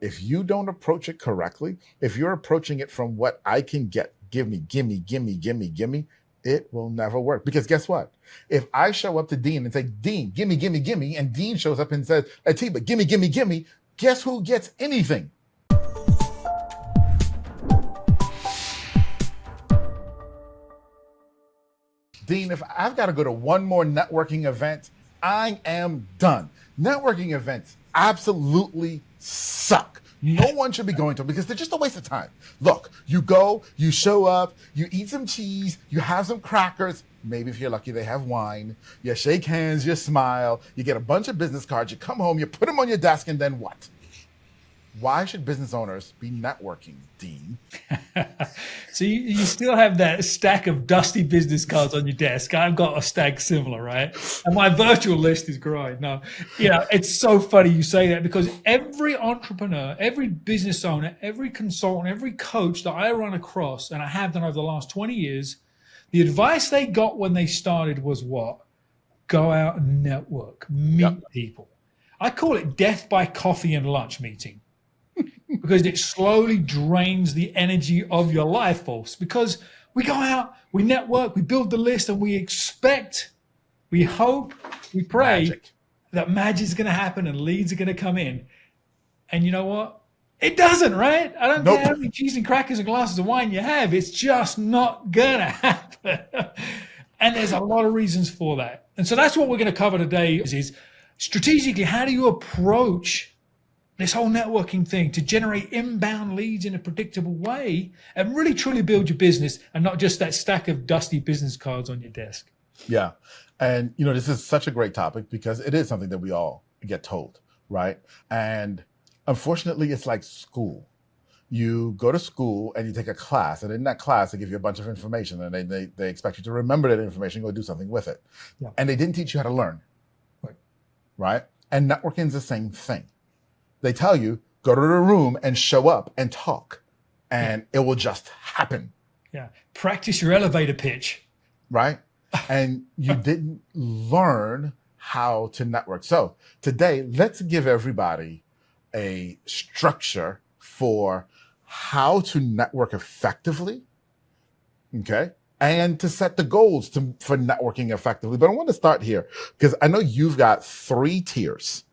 If you don't approach it correctly, if you're approaching it from what I can get, give me, it will never work. Because guess what? If I show up to Dean and say, Dean, gimme, and Dean shows up and says, Atiba, gimme, guess who gets anything? Dean, if I've got to go to one more networking event, I am done. Networking events absolutely suck. No one should be going to them because they're just a waste of time. Look, you go, you show up, you eat some cheese, you have some crackers. Maybe if you're lucky, they have wine. You shake hands, you smile, you get a bunch of business cards, you come home, you put them on your desk, and then what? Why should business owners be networking, Dean? So you still have that stack of dusty business cards on your desk. I've got a stack similar, right? And my virtual list is growing. No, it's so funny you say that because every entrepreneur, every business owner, every consultant, every coach that I run across, and I have done over the last 20 years, the advice they got when they started was what? Go out and network, meet people. I call it death by coffee and lunch meeting. Because it slowly drains the energy of your life, folks. Because we go out, we network, we build the list, and we expect, we hope, we pray that magic's going to happen and leads are going to come in. And you know what? It doesn't, right? I don't care how many cheese and crackers and glasses of wine you have. It's just not going to happen. And there's a lot of reasons for that. And so that's what we're going to cover today is strategically, how do you approach this whole networking thing to generate inbound leads in a predictable way and really truly build your business and not just that stack of dusty business cards on your desk. Yeah. And, this is such a great topic because it is something that we all get told, right? And unfortunately, it's like school. You go to school and you take a class, and in that class, they give you a bunch of information and they expect you to remember that information, go do something with it. Yeah. And they didn't teach you how to learn, right? And networking is the same thing. They tell you, go to the room and show up and talk, and it will just happen. Yeah. Practice your elevator pitch. Right? And you didn't learn how to network. So today, let's give everybody a structure for how to network effectively, okay? And to set the goals for networking effectively. But I want to start here because I know you've got three tiers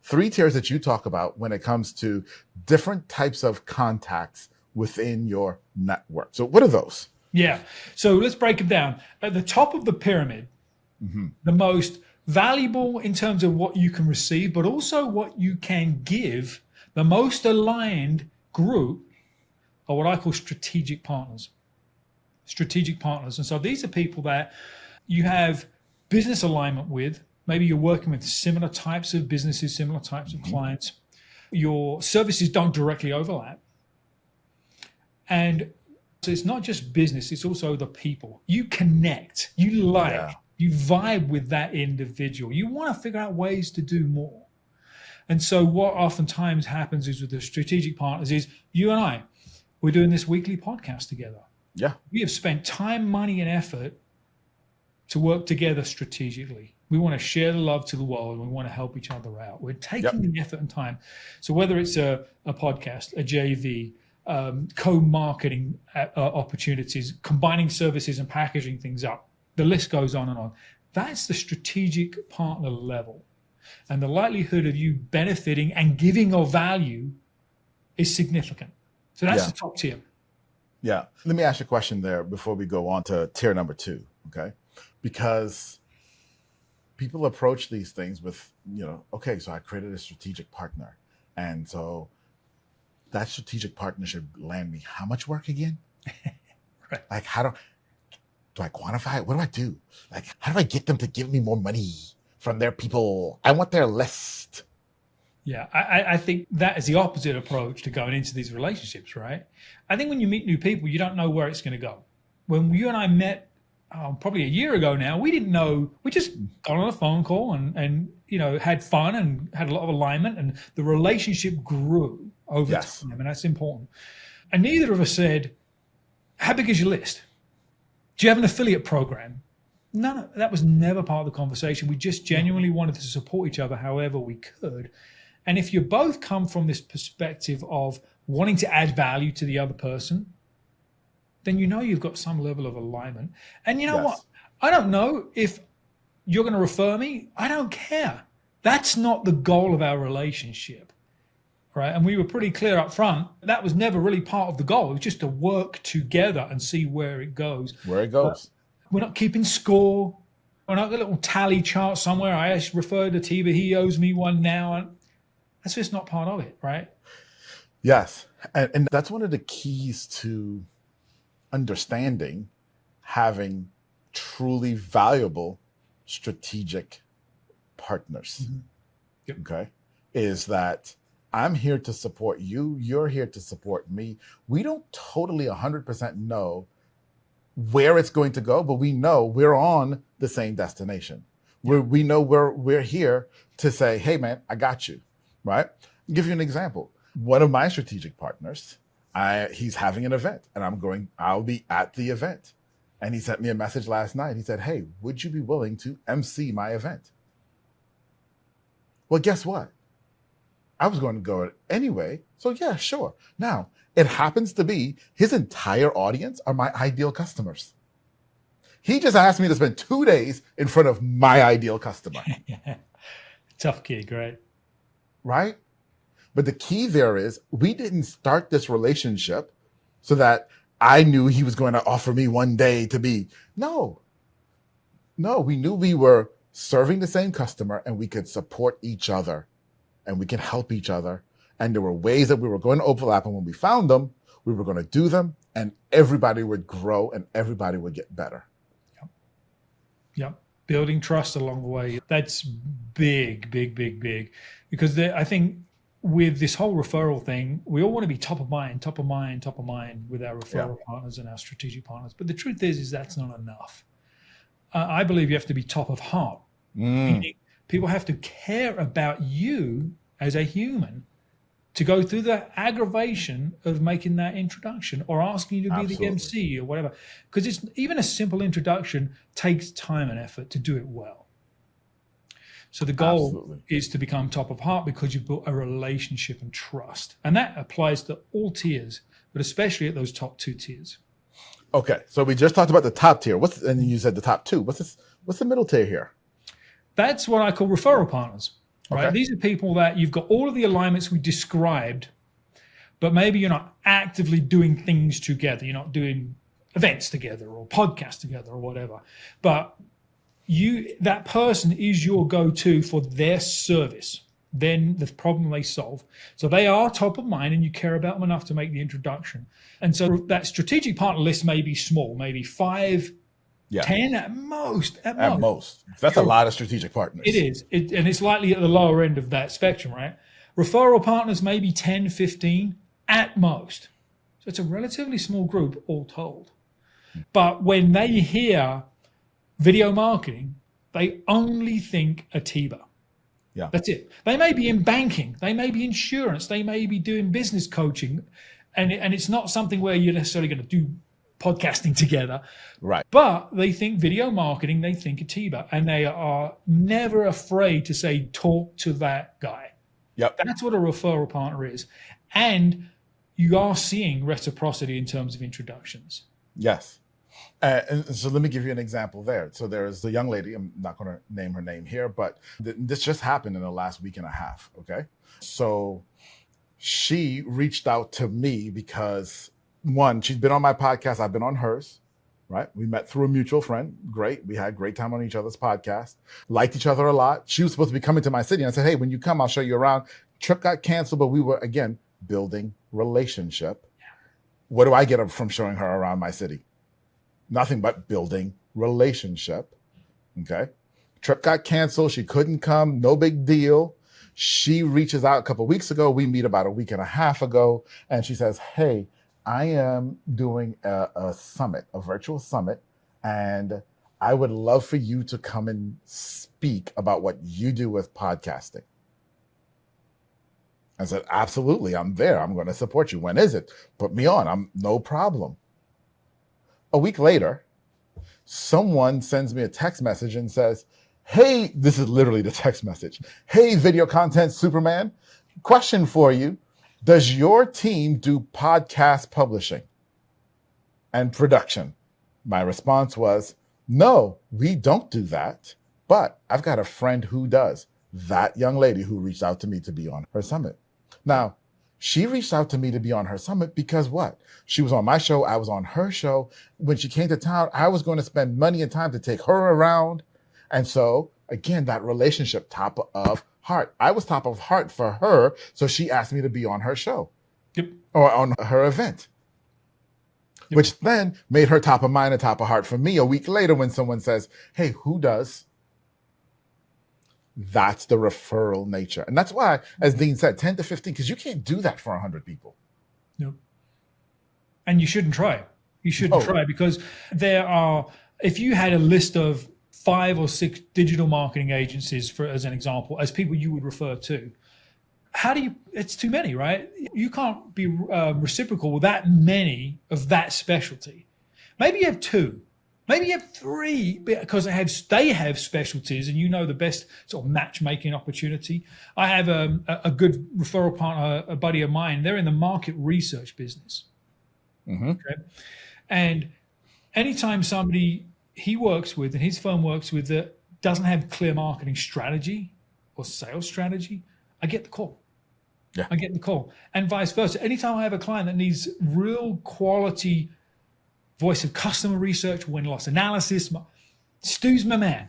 that you talk about when it comes to different types of contacts within your network. So what are those? Yeah. So let's break them down. At the top of the pyramid, the most valuable in terms of what you can receive, but also what you can give, the most aligned group are what I call strategic partners. Strategic partners. And so these are people that you have business alignment with. Maybe you're working with similar types of businesses, similar types of clients. Your services don't directly overlap. And so it's not just business, it's also the people. You connect, you you vibe with that individual. You want to figure out ways to do more. And so what oftentimes happens is with the strategic partners is you and I, we're doing this weekly podcast together. Yeah. We have spent time, money, and effort to work together strategically. We want to share the love to the world. And we want to help each other out. We're taking the effort and time. So whether it's a podcast, a JV, co-marketing opportunities, combining services and packaging things up, the list goes on and on. That's the strategic partner level. And the likelihood of you benefiting and giving of value is significant. So that's the top tier. Yeah. Let me ask you a question there before we go on to tier number 2, okay? Because people approach these things with, okay, so I created a strategic partner. And so that strategic partner should land me how much work again? Right. Like, how do I quantify it? What do I do? Like, how do I get them to give me more money from their people? I want their list. Yeah, I think that is the opposite approach to going into these relationships, right? I think when you meet new people, you don't know where it's going to go. When you and I met probably a year ago now, we didn't know. We just got on a phone call and had fun and had a lot of alignment, and the relationship grew over time, and that's important. And neither of us said, how big is your list? Do you have an affiliate program? That was never part of the conversation. We just genuinely wanted to support each other however we could. And if you both come from this perspective of wanting to add value to the other person, then you know you've got some level of alignment. And you know what? Yes. I don't know if you're going to refer me. I don't care. That's not the goal of our relationship, right? And we were pretty clear up front. That was never really part of the goal. It was just to work together and see where it goes. Where it But goes. we're not keeping score. We're not got a little tally chart somewhere. I actually referred to Atiba. He owes me one now. And that's just not part of it, right? Yes. And that's one of the keys to understanding having truly valuable strategic partners. Yep. Okay. Is that I'm here to support you. You're here to support me. We don't totally 100% know where it's going to go, but we know we're on the same destination. We know we're here to say, hey man, I got you. Right? I'll give you an example. One of my strategic partners, he's having an event and I'll be at the event. And he sent me a message last night. He said, hey, would you be willing to MC my event? Well, guess what? I was going to go anyway. So yeah, sure. Now, it happens to be his entire audience are my ideal customers. He just asked me to spend 2 days in front of my ideal customer. Tough gig, right? Right? But the key there is we didn't start this relationship so that I knew he was going to offer me one day to be. No, we knew we were serving the same customer and we could support each other and we can help each other. And there were ways that we were going to overlap. And when we found them, we were going to do them and everybody would grow and everybody would get better. Yep. Building trust along the way. That's big, big, big, big. Because I think with this whole referral thing, we all want to be top of mind with our referral partners and our strategic partners. But the truth is that's not enough. I believe you have to be top of heart. Meaning people have to care about you as a human to go through the aggravation of making that introduction or asking you to be the MC or whatever. Because it's even a simple introduction takes time and effort to do it well. So the goal is to become top of heart because you've built a relationship and trust. And that applies to all tiers, but especially at those top 2 tiers. Okay. So we just talked about the top tier. And you said the top 2. What's the middle tier here? That's what I call referral partners. Right? Okay. These are people that you've got all of the alignments we described, but maybe you're not actively doing things together. You're not doing events together or podcasts together or whatever. But that person is your go-to for their service, then the problem they solve. So they are top of mind and you care about them enough to make the introduction. And so that strategic partner list may be small, maybe 5, 10 at most. At most. That's a lot of strategic partners. It is. And it's likely at the lower end of that spectrum, right? Referral partners, maybe 10, 15 at most. So it's a relatively small group all told. But when they hear video marketing, they only think Atiba. Yeah. That's it. They may be in banking, they may be insurance, they may be doing business coaching, and it's not something where you're necessarily going to do podcasting together. Right. But they think video marketing, they think Atiba, and they are never afraid to say, talk to that guy. Yep. That's what a referral partner is. And you are seeing reciprocity in terms of introductions. Yes. And so let me give you an example there. So there's the young lady, I'm not going to name her name here, but this just happened in the last week and a half. Okay. So she reached out to me because one, she's been on my podcast. I've been on hers, right? We met through a mutual friend. Great. We had great time on each other's podcast, liked each other a lot. She was supposed to be coming to my city. And I said, hey, when you come, I'll show you around. Trip got canceled, but we were, again, building relationship. What do I get from showing her around my city? Nothing but building relationship. Okay. Trip got canceled. She couldn't come. No big deal. She reaches out a couple of weeks ago. We meet about a week and a half ago. And she says, hey, I am doing a summit, a virtual summit. And I would love for you to come and speak about what you do with podcasting. I said, absolutely. I'm there. I'm going to support you. When is it? Put me on. I'm no problem. A week later, someone sends me a text message and says, hey, this is literally the text message. Hey, video content Superman, question for you. Does your team do podcast publishing and production? My response was, no, we don't do that. But I've got a friend who does. That young lady who reached out to me to be on her summit. Now, she reached out to me to be on her summit because what? She was on my show. I was on her show. When she came to town, I was going to spend money and time to take her around. And so, again, that relationship, top of heart. I was top of heart for her. So she asked me to be on her show. Yep. Or on her event. Yep. Which then made her top of mind and top of heart for me a week later when someone says, hey, who does? That's the referral nature. And that's why, as Dean said, 10 to 15, because you can't do that for 100 people. No. And you shouldn't try. You shouldn't try, because there are, if you had a list of 5 or 6 digital marketing agencies, for as an example, as people you would refer to, how do you, it's too many, right? You can't be reciprocal with that many of that specialty. Maybe you have 2. Maybe you have 3, because they have specialties, and you know the best sort of matchmaking opportunity. I have a good referral partner, a buddy of mine. They're in the market research business. Mm-hmm. Okay? And anytime somebody he works with and his firm works with that doesn't have clear marketing strategy or sales strategy, I get the call. Yeah. I get the call. And vice versa. Anytime I have a client that needs real quality voice of customer research, win-loss analysis, Stu's my man.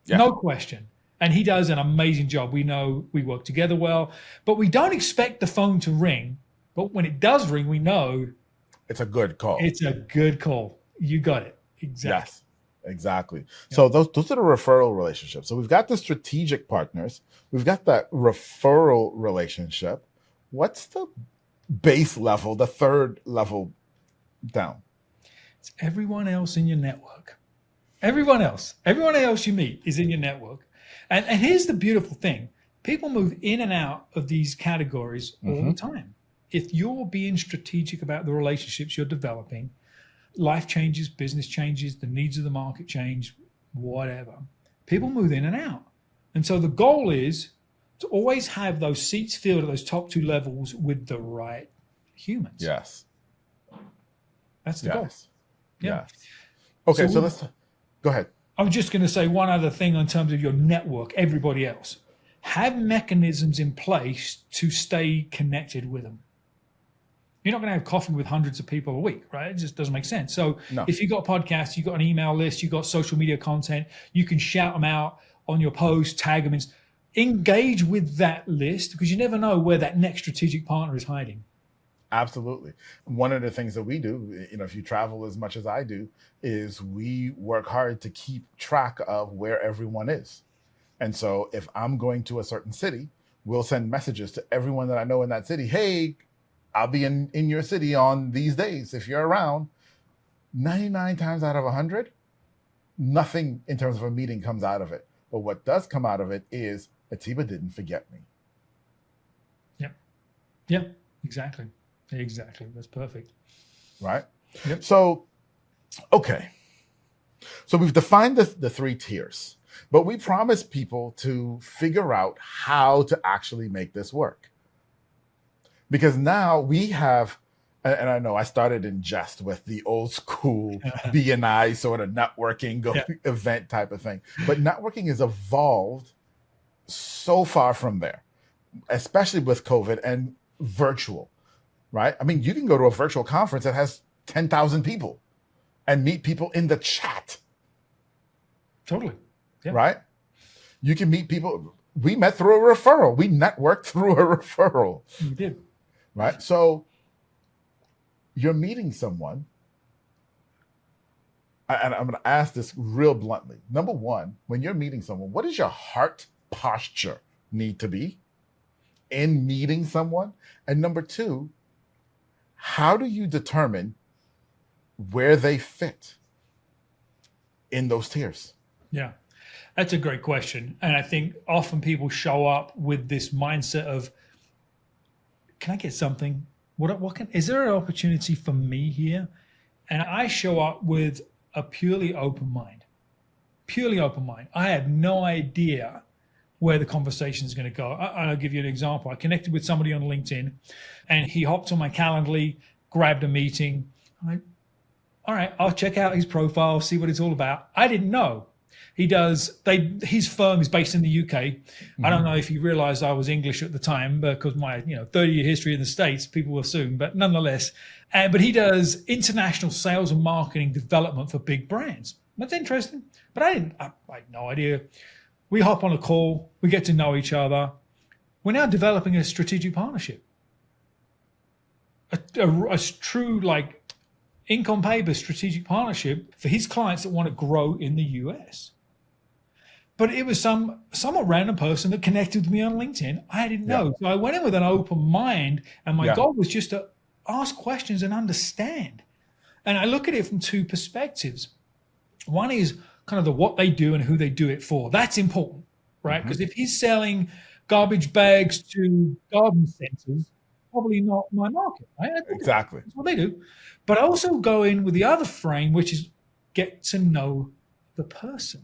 Yeah. No question. And he does an amazing job. We know we work together well, but we don't expect the phone to ring. But when it does ring, we know it's a good call. It's a good call. You got it. Exactly. Yes, exactly. Yeah. So those are the referral relationships. So we've got the strategic partners. We've got that referral relationship. What's the base level, the third level down? It's everyone else in your network. Everyone else you meet is in your network. And here's the beautiful thing. People move in and out of these categories all the time. If you're being strategic about the relationships you're developing, life changes, business changes, the needs of the market change, whatever. People move in and out. And so the goal is to always have those seats filled at those top 2 levels with the right humans. Yes. That's the goal. Yeah. Okay, so let's go ahead. I was just going to say one other thing in terms of your network, everybody else. Have mechanisms in place to stay connected with them. You're not going to have coffee with hundreds of people a week, right? It just doesn't make sense. So if you've got podcasts, you've got an email list, you've got social media content, you can shout them out on your post, tag them, engage with that list, because you never know where that next strategic partner is hiding. Absolutely. One of the things that we do, if you travel as much as I do, is we work hard to keep track of where everyone is. And so if I'm going to a certain city, we'll send messages to everyone that I know in that city. Hey, I'll be in your city on these days. If you're around, 99 times out of 100, nothing in terms of a meeting comes out of it. But what does come out of it is Atiba didn't forget me. Yep. Exactly. That's perfect. Right? Yep. So, okay. So we've defined the 3 tiers, but we promise people to figure out how to actually make this work. Because now we have, and I know I started in jest with the old school B&I sort of networking event type of thing, but networking has evolved so far from there, especially with COVID and virtual. Right? I mean, you can go to a virtual conference that has 10,000 people and meet people in the chat. Totally. Yeah. Right? You can meet people. We met through a referral. We networked through a referral. You did. Right? So you're meeting someone. And I'm going to ask this real bluntly. Number 1, when you're meeting someone, what does your heart posture need to be in meeting someone? And number 2, how do you determine where they fit in those tiers? Yeah, that's a great question. And I think often people show up with this mindset of, can I get something? Is there an opportunity for me here? And I show up with a purely open mind. I have no idea where the conversation is going to go. I'll give you an example. I connected with somebody on LinkedIn, and he hopped on my Calendly, grabbed a meeting. I'm like, all right, I'll check out his profile, see what it's all about. I didn't know. His firm is based in the UK. I don't know if he realized I was English at the time because my 30-year history in the States, people will assume, but nonetheless. But he does international sales and marketing development for big brands. That's interesting. But I had no idea. We hop on a call, we get to know each other. We're now developing a strategic partnership. A true income paper strategic partnership for his clients that want to grow in the US. But it was some somewhat random person that connected with me on LinkedIn. I didn't know. So I went in with an open mind, and my goal was just to ask questions and understand. And I look at it from two perspectives. One is kind of what they do and who they do it for. That's important, right? Because if he's selling garbage bags to garden centers, probably not my market, right? Exactly. That's what they do. But I also go in with the other frame, which is get to know the person,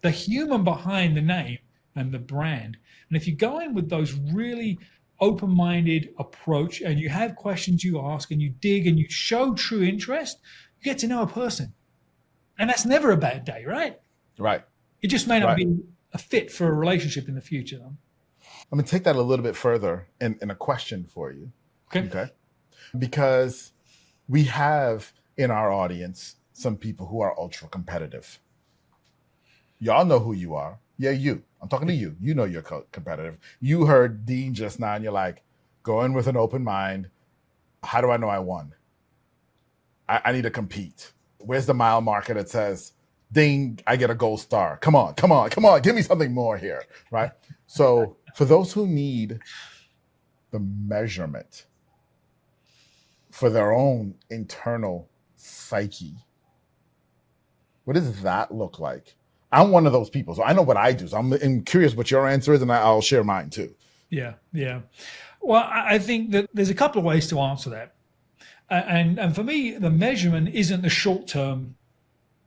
the human behind the name and the brand. And if you go in with those really open-minded approach and you have questions you ask and you dig and you show true interest, you get to know a person. And that's never a bad day, right? Right. It just may not be a fit for a relationship in the future, though. I'm going to take that a little bit further in a question for you. Okay. Because we have in our audience some people who are ultra competitive. Y'all know who you are. Yeah, you. I'm talking to you. You know you're competitive. You heard Dean just now, and you're like, go in with an open mind. How do I know I won? I need to compete. Where's the mile marker that says, ding, I get a gold star? Come on. Give me something more here, right? So for those who need the measurement for their own internal psyche, what does that look like? I'm one of those people, so I know what I do. So I'm curious what your answer is, and I'll share mine too. Yeah. Well, I think that there's a couple of ways to answer that. And for me, the measurement isn't the short term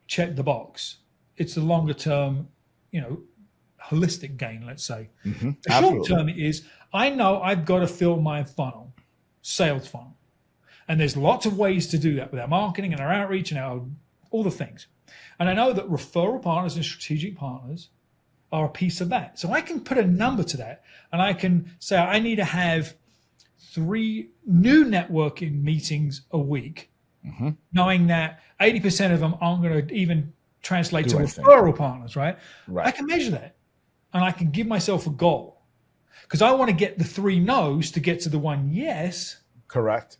check the box. It's the longer term, holistic gain, let's say. The short term is I know I've got to fill my funnel, sales funnel. And there's lots of ways to do that with our marketing and our outreach and all the things. And I know that referral partners and strategic partners are a piece of that. So I can put a number to that and I can say I need to have 3 new networking meetings a week, knowing that 80% of them aren't going to even translate to referral partners, right? I can measure that and I can give myself a goal because I want to get the 3 no's to get to the 1 yes. Correct.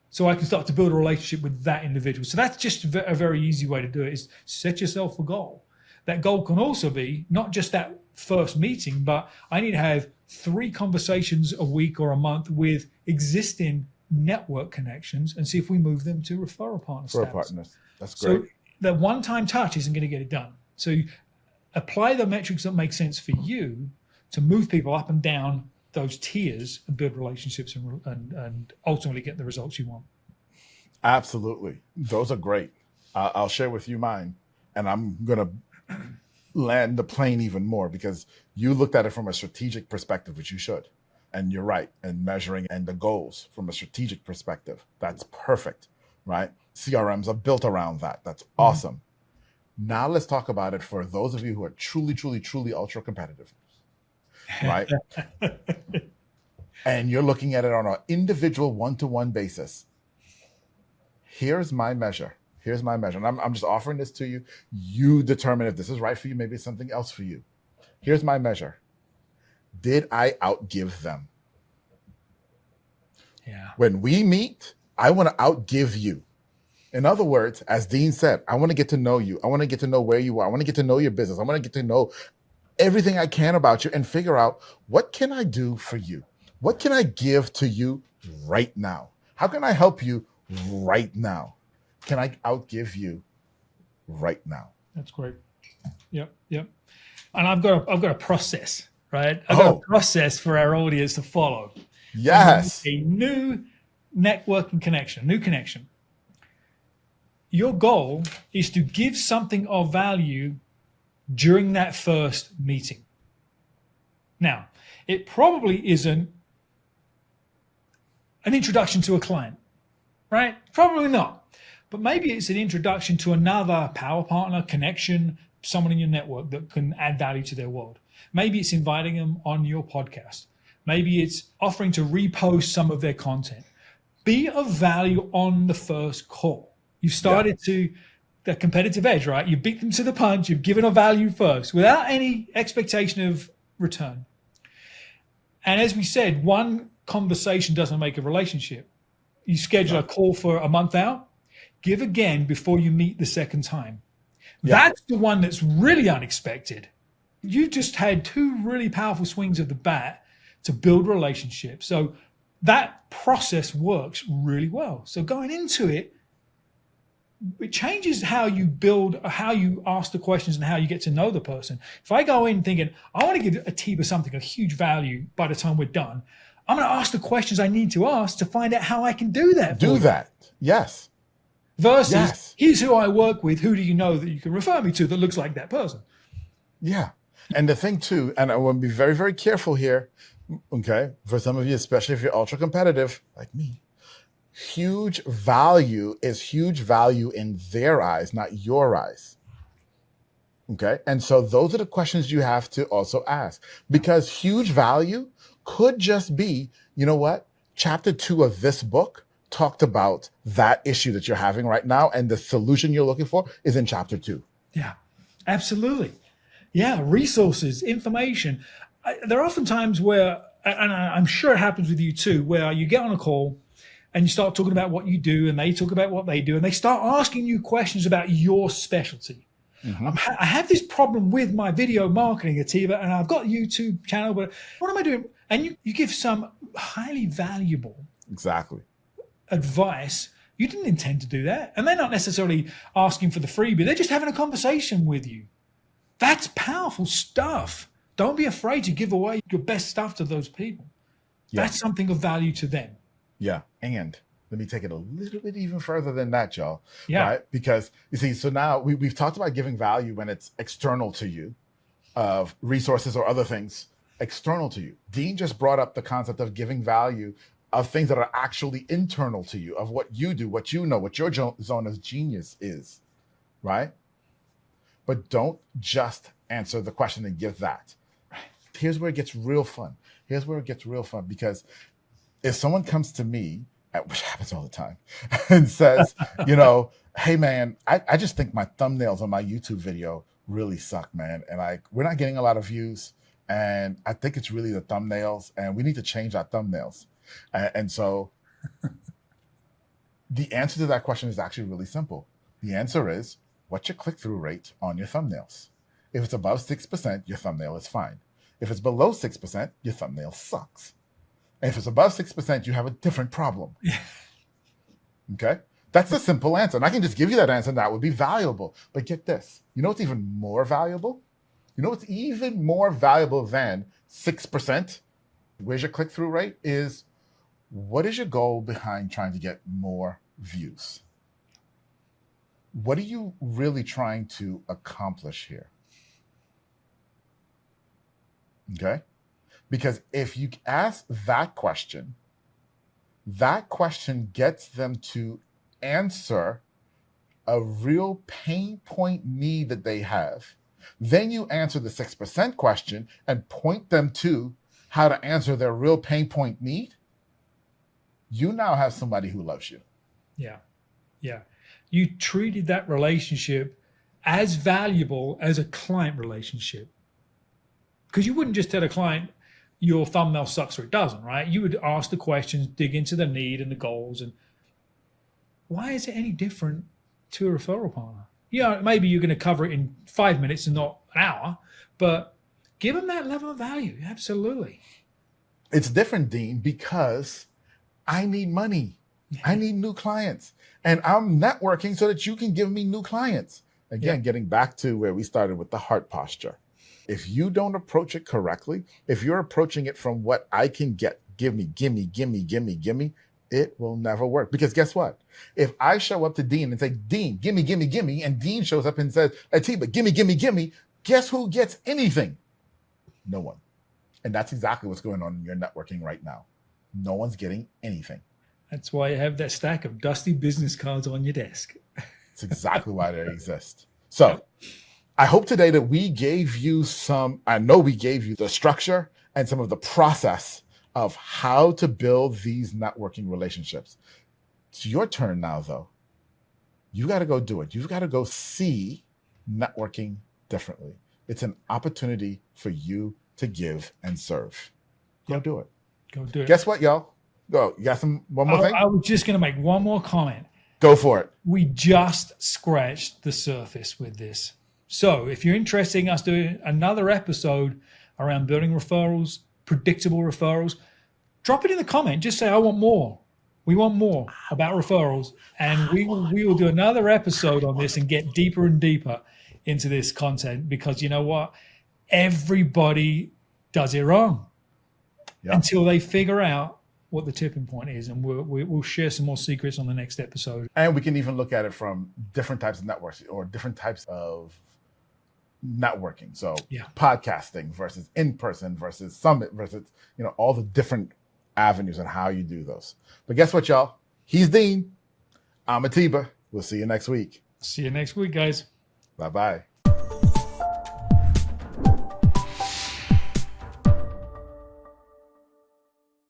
So I can start to build a relationship with that individual. So that's just a very easy way to do it is set yourself a goal. That goal can also be not just that first meeting, but I need to have 3 conversations a week or a month with existing network connections and see if we move them to referral partners. That's great. So that one-time touch isn't going to get it done. So you apply the metrics that make sense for you to move people up and down those tiers and build relationships and ultimately get the results you want. Absolutely. Those are great. I'll share with you mine. And I'm going to land the plane even more because you looked at it from a strategic perspective, which you should. And you're right. And measuring and the goals from a strategic perspective. That's perfect, right? CRMs are built around that. That's awesome. Now let's talk about it for those of you who are truly, truly, truly ultra competitive. Right? And you're looking at it on an individual one-to-one basis. Here's my measure. And I'm just offering this to you. You determine if this is right for you. Maybe it's something else for you. Here's my measure. Did I outgive them? Yeah. When we meet, I want to outgive you. In other words, as Dean said, I want to get to know you. I want to get to know where you are. I want to get to know your business. I want to get to know everything I can about you and figure out what can I do for you? What can I give to you right now? How can I help you right now? Can I outgive you right now? That's great. Yep. And I've got a process, right? I've got a process for our audience to follow. Yes. A new networking connection, new connection. Your goal is to give something of value during that first meeting. Now, it probably isn't an introduction to a client, right? Probably not. But maybe it's an introduction to another power partner, connection, someone in your network that can add value to their world. Maybe it's inviting them on your podcast. Maybe it's offering to repost some of their content. Be of value on the first call. You've started to the competitive edge, right? You beat them to the punch. You've given a value first without any expectation of return. And as we said, one conversation doesn't make a relationship. You schedule a call for a month out, give again before you meet the second time. That's the one that's really unexpected. You just had two really powerful swings of the bat to build relationships. So that process works really well. So going into it, it changes how you build, how you ask the questions and how you get to know the person. If I go in thinking, I want to give Atiba something of huge value by the time we're done, I'm going to ask the questions I need to ask to find out how I can do that. Do that. Yes. Versus, here's who I work with. Who do you know that you can refer me to that looks like that person? Yeah. And the thing too, and I want to be very, very careful here, okay, for some of you, especially if you're ultra competitive like me, huge value is huge value in their eyes, not your eyes. Okay. And so those are the questions you have to also ask, because huge value could just be, you know what? Chapter 2 of this book talked about that issue that you're having right now, and the solution you're looking for is in chapter 2. Yeah, absolutely. Yeah, resources, information. There are often times where, and I'm sure it happens with you too, where you get on a call and you start talking about what you do and they talk about what they do and they start asking you questions about your specialty. I have this problem with my video marketing, Atiba, and I've got a YouTube channel, but what am I doing? And you give some highly valuable advice. You didn't intend to do that. And they're not necessarily asking for the freebie. They're just having a conversation with you. That's powerful stuff. Don't be afraid to give away your best stuff to those people. That's something of value to them. Yeah. And let me take it a little bit even further than that, y'all. Yeah. Right? Because you see, so now we've talked about giving value when it's external to you, of resources or other things external to you. Dean just brought up the concept of giving value of things that are actually internal to you, of what you do, what you know, what your zone of genius is, right? But don't just answer the question and give that. Here's where it gets real fun. Because if someone comes to me, which happens all the time, and says, you know, hey man, I just think my thumbnails on my YouTube video really suck, man. And like, we're not getting a lot of views. And I think it's really the thumbnails, and we need to change our thumbnails. And so the answer to that question is actually really simple. The answer is, what's your click-through rate on your thumbnails? If it's above 6%, your thumbnail is fine. If it's below 6%, your thumbnail sucks. And if it's above 6%, you have a different problem. Okay? That's the simple answer. And I can just give you that answer, and that would be valuable. But get this. You know what's even more valuable? You know what's even more valuable than 6%? Where's your click-through rate? Is what is your goal behind trying to get more views? What are you really trying to accomplish here? Okay? Because if you ask that question gets them to answer a real pain point need that they have. Then you answer the 6% question and point them to how to answer their real pain point need. You now have somebody who loves you. Yeah. Yeah. You treated that relationship as valuable as a client relationship. Because you wouldn't just tell a client your thumbnail sucks or it doesn't, right? You would ask the questions, dig into the need and the goals. And why is it any different to a referral partner? Yeah, maybe you're going to cover it in 5 minutes and not an hour, but give them that level of value. Absolutely. It's different, Dean, because I need money. I need new clients. And I'm networking so that you can give me new clients. Again, getting back to where we started with the heart posture. If you don't approach it correctly, if you're approaching it from what I can get, gimme, it will never work. Because guess what? If I show up to Dean and say, Dean, gimme, and Dean shows up and says, Atiba, gimme, guess who gets anything? No one. And that's exactly what's going on in your networking right now. No one's getting anything. That's why you have that stack of dusty business cards on your desk. It's exactly why they exist. So Yep. I hope today that we gave you I know we gave you the structure and some of the process of how to build these networking relationships. It's your turn now, though. You got to go do it. You've got to go see networking differently. It's an opportunity for you to give and serve. Go do it. Go do it. Guess what, y'all? Go. You got one more thing? I was just going to make one more comment. Go for it. We just scratched the surface with this. So if you're interested in us doing another episode around building referrals, predictable referrals, drop it in the comment. Just say, I want more. We want more about referrals. And we will do another episode on this and get deeper and deeper into this content, because you know what? Everybody does it wrong until they figure out what the tipping point is. And we'll share some more secrets on the next episode. And we can even look at it from different types of networks or different types of networking. So podcasting versus in-person versus summit versus, all the different avenues and how you do those. But guess what, y'all? He's Dean. I'm Atiba. We'll see you next week. See you next week, guys. Bye-bye.